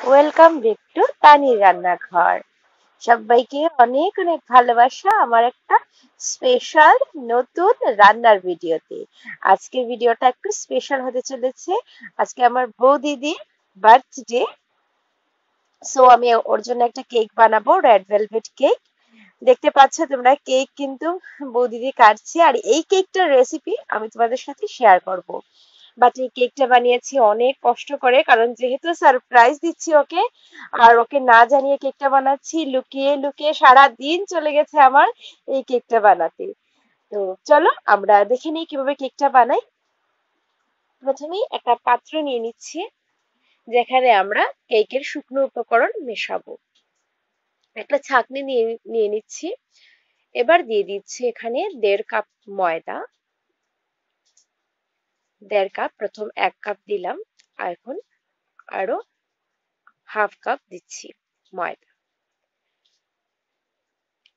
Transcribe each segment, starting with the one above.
Welcome back to তানির রান্নাঘর। সবাইকে অনেক অনেক ভালোবাসা আমার একটা স্পেশাল নতুন রান্নার ভিডিওতে। আজকের ভিডিওটা একটু স্পেশাল হতে চলেছে। আজকে আমার বৌদিদির বার্থডে, সো আমি ওর জন্য একটা কেক বানাবো, রেড ভেলভেট কেক। দেখতে পাচ্ছ তোমরা, কেক কিন্তু বৌদিদি কাটছে, আর এই কেকটার রেসিপি আমি তোমাদের সাথে শেয়ার করব। বাট এই কেকটা বানিয়েছি অনেক কষ্ট করে, কারণ যেহেতু সারপ্রাইজ দিচ্ছি ওকে, আর ওকে না জানিয়ে কেকটা বানাচ্ছি, লুকিয়ে লুকিয়ে সারা দিন চলে গেছে আমার এই কেকটা বানাতে। তো চলো আমরা দেখে নিই কিভাবে কেকটা বানাই। প্রথমেই একটা পাত্র নিয়ে নিচ্ছি, যেখানে আমরা কেকের শুকনো উপকরণ মেশাবো। একটা ছাঁকনি নিয়ে নিয়ে নিচ্ছি। এবার দিয়ে দিচ্ছি এখানে 1.5 কাপ ময়দা। 1.5 কাপ, প্রথম 1 কাপ দিলাম, আর এখন আরো হাফ কাপ দিচ্ছি ময়দা।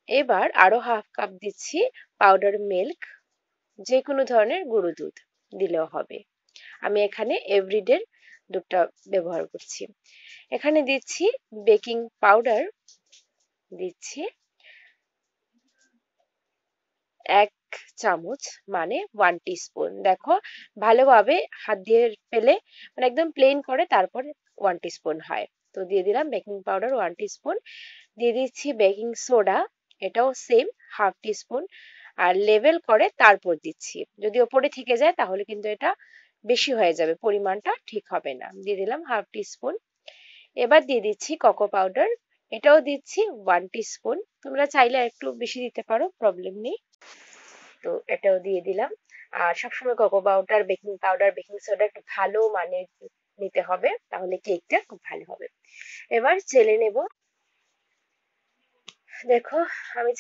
এবার আরো হাফ কাপ দিচ্ছি পাউডার মিল্ক, যে কোনো ধরনের গুঁড়ো দুধ দিলেও হবে। আমি এখানে এভরিডে দুধটা ব্যবহার করছি। এখানে দিচ্ছি বেকিং পাউডার, দিচ্ছি 1 চামচ, মানে 1 টিস্পুন। দেখো ভালোভাবে হাত দিয়ে ফেলে, মানে একদম প্লেন করে তারপরে 1 টিস্পুন হয়। তো দিয়ে দিলাম বেকিং পাউডার 1 টিস্পুন। দিয়ে দিচ্ছি বেকিং সোডা, এটাও সেম হাফ টিস্পুন। আর লেভেল করে তারপর দিচ্ছি, যদি ওপরে থেকে যায় তাহলে কিন্তু এটা বেশি হয়ে যাবে, পরিমাণটা ঠিক হবে না। দিয়ে দিলাম হাফ টিস্পুন। এবার দিয়ে দিচ্ছি কোকো পাউডার, এটাও দিচ্ছি 1 টিস্পুন। তোমরা চাইলে একটু বেশি দিতে পারো, প্রবলেম নেই। তো এটাও দিয়ে দিলাম। আর সবসময় cocoa powder, baking powder, baking soda একটু ভালো মানে নিতে হবে, তাহলে কেকটা খুব ভালো হবে। এবার চেলে নেব। দেখো আমি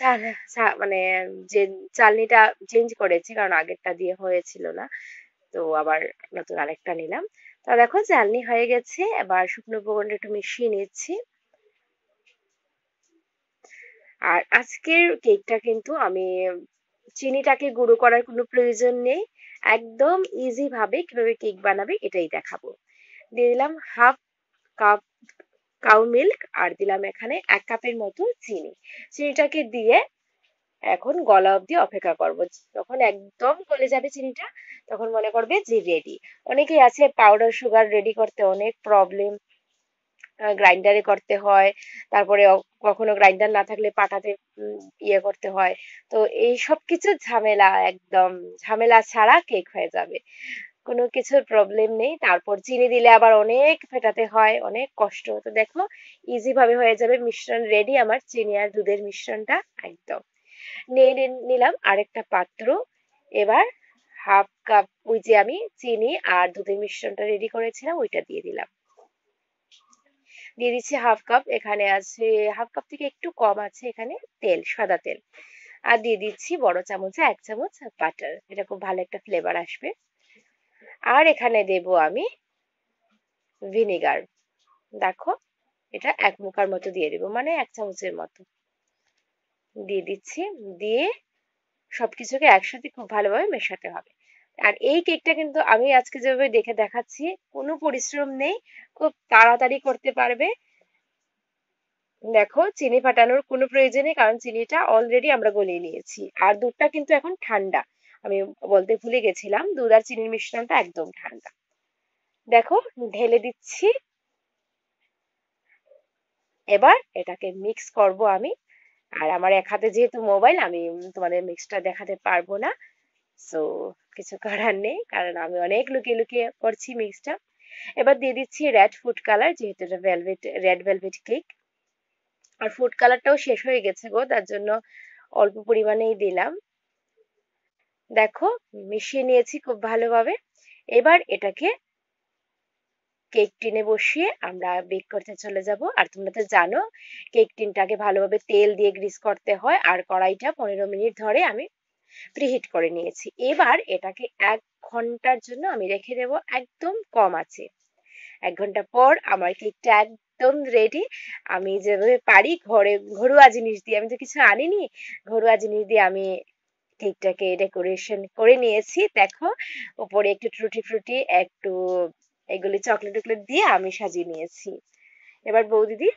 মানে যে চালনিটা চেঞ্জ করেছি, কারণ আগেরটা দিয়ে হয়েছিল না, তো আবার নতুন আরেকটা নিলাম। তা দেখো চালনি হয়ে গেছে। এবার শুকনো উপকরণটা একটু মিশিয়ে নিচ্ছি। আর আজকের কেকটা কিন্তু আমি চিনিটাকে গুঁড়ো করার কোনো প্রয়োজন নেই, একদম ইজি ভাবে কিভাবে কেক বানাবে এটাই দেখাবো। দিয়ে দিলাম হাফ কাপ কাউ মিল্ক, আর দিলাম এখানে 1 কাপের মতো চিনি। চিনিটাকে দিয়ে এখন গলা অবধি অপেক্ষা করব। যখন একদম গলে যাবে চিনিটা, তখন মনে করবে যে রেডি। অনেকেই আছে পাউডার সুগার রেডি করতে অনেক প্রবলেম, গ্রাইন্ডারে করতে হয়, তারপরে কখনো গ্রাইন্ডার না থাকলে পাটাতে ইয়ে করতে হয়। তো এই সব কিছু ঝামেলা, একদম ঝামেলা ছাড়া কেক হয়ে যাবে, কোনো কিছুর প্রবলেম নেই। তারপর চিনি দিলে আবার অনেক ফেটাতে হয়, অনেক কষ্ট। তো দেখো ইজি ভাবে হয়ে যাবে। মিশ্রণ রেডি আমার, চিনি আর দুধের মিশ্রণটা একদম। নিয়ে নিলাম আরেকটা পাত্র। এবার হাফ কাপ ওই যে আমি চিনি আর দুধের মিশ্রণটা রেডি করেছিলাম ওইটা দিয়ে দিলাম। দিয়ে দিচ্ছি হাফ কাপ, এখানে আছে হাফ কাপ থেকে একটু কম আছে এখানে তেল, সাদা তেল। আর দিয়ে দিচ্ছি বড় চামচে 1 চামচ বাটার, এটা খুব ভালো একটা ফ্লেভার আসবে। আর এখানে দেব আমি ভিনেগার। দেখো এটা 1 মুখার মতো দিয়ে দেবো, মানে 1 চামচের মতো দিয়ে দিচ্ছি। দিয়ে সবকিছুকে একসাথে খুব ভালোভাবে মেশাতে হবে। আর এই কেকটা কিন্তু আমি আজকে যেভাবে দেখে দেখাচ্ছি, কোনো পরিশ্রম নেই, খুব তাড়াতাড়ি করতে পারবে। দেখো চিনি ফাটানোর কোনো প্রয়োজন নেই, কারণ চিনিটা অলরেডি আমরা গলিয়ে নিয়েছি। আর দুধটা কিন্তু এখন ঠান্ডা, আমি বলতে ভুলে গেছিলাম, দুধ আর চিনির মিশ্রণটা একদম ঠান্ডা। দেখো ঢেলে দিচ্ছি। এবার এটাকে মিক্স করব আমি। আর আমার এক হাতে যেহেতু মোবাইল, আমি তোমাদের মিক্সটা দেখাতে পারবো না, সো কিছু করার নেই, কারণ আমি অনেক লুকিয়ে লুকিয়ে করছি মিক্সটা। এবার দিয়ে দিচ্ছি রেড ফুড কালার, যেহেতু এটা রেড ভেলভেট কেক। আর ফুড কালারটাও শেষ হয়ে গেছে গো, তার জন্য অল্প পরিমাণেই দিলাম। দেখো মিশিয়ে নিয়েছি খুব ভালোভাবে। এবার এটাকে কেক টিনে বসিয়ে আমরা বেক করতে চলে যাব। আর তোমরা তো জানো কেক টিনটাকে ভালোভাবে তেল দিয়ে গ্রিস করতে হয়, আর কড়াইটা 15 মিনিট ধরে আমি প্রিহিট করে নিয়েছি। এবার এটাকে 1 ঘন্টার জন্য আমি রেখে দেব একদম কম আছে। 1 ঘন্টা পর আমার কেকটা একদম রেডি। আমি যেভাবে পারি ঘরোয়া জিনিস দিয়ে, আমি তো কিছু আনিনি, ঘরোয়া জিনিস দিয়ে আমি কেকটাকে ডেকোরেশন করে নিয়েছি। দেখো উপরে একটু টুটি ফ্রুটি, একটু এগুলি চকলেট টকলেট দিয়ে আমি সাজিয়ে নিয়েছি। এবার বৌদিদি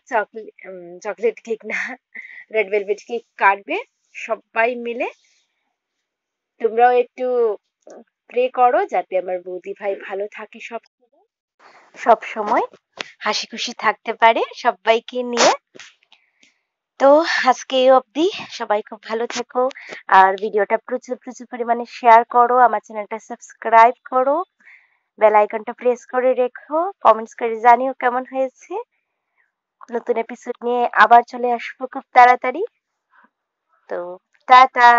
চকলেট কেক না, রেড ভেলভেট কেক কাটবে সবাই মিলে। তোমরাও একটু প্রে করো যাতে আমার বৌদি ভাই ভালো থাকে, সব সময় হাসি খুশি থাকতে পারে সবাইকে নিয়ে। তো আজকে এই অবধি, সবাই খুব ভালো থেকো, আর ভিডিওটা প্রচুর প্রচুর পরিমাণে শেয়ার করো, আমার চ্যানেলটা সাবস্ক্রাইব করো, বেল আইকনটা প্রেস করে রেখো, কমেন্টস করে জানিও কেমন হয়েছে। নতুন এপিসোড নিয়ে আবার চলে আসবো খুব তাড়াতাড়ি। তো টাটা।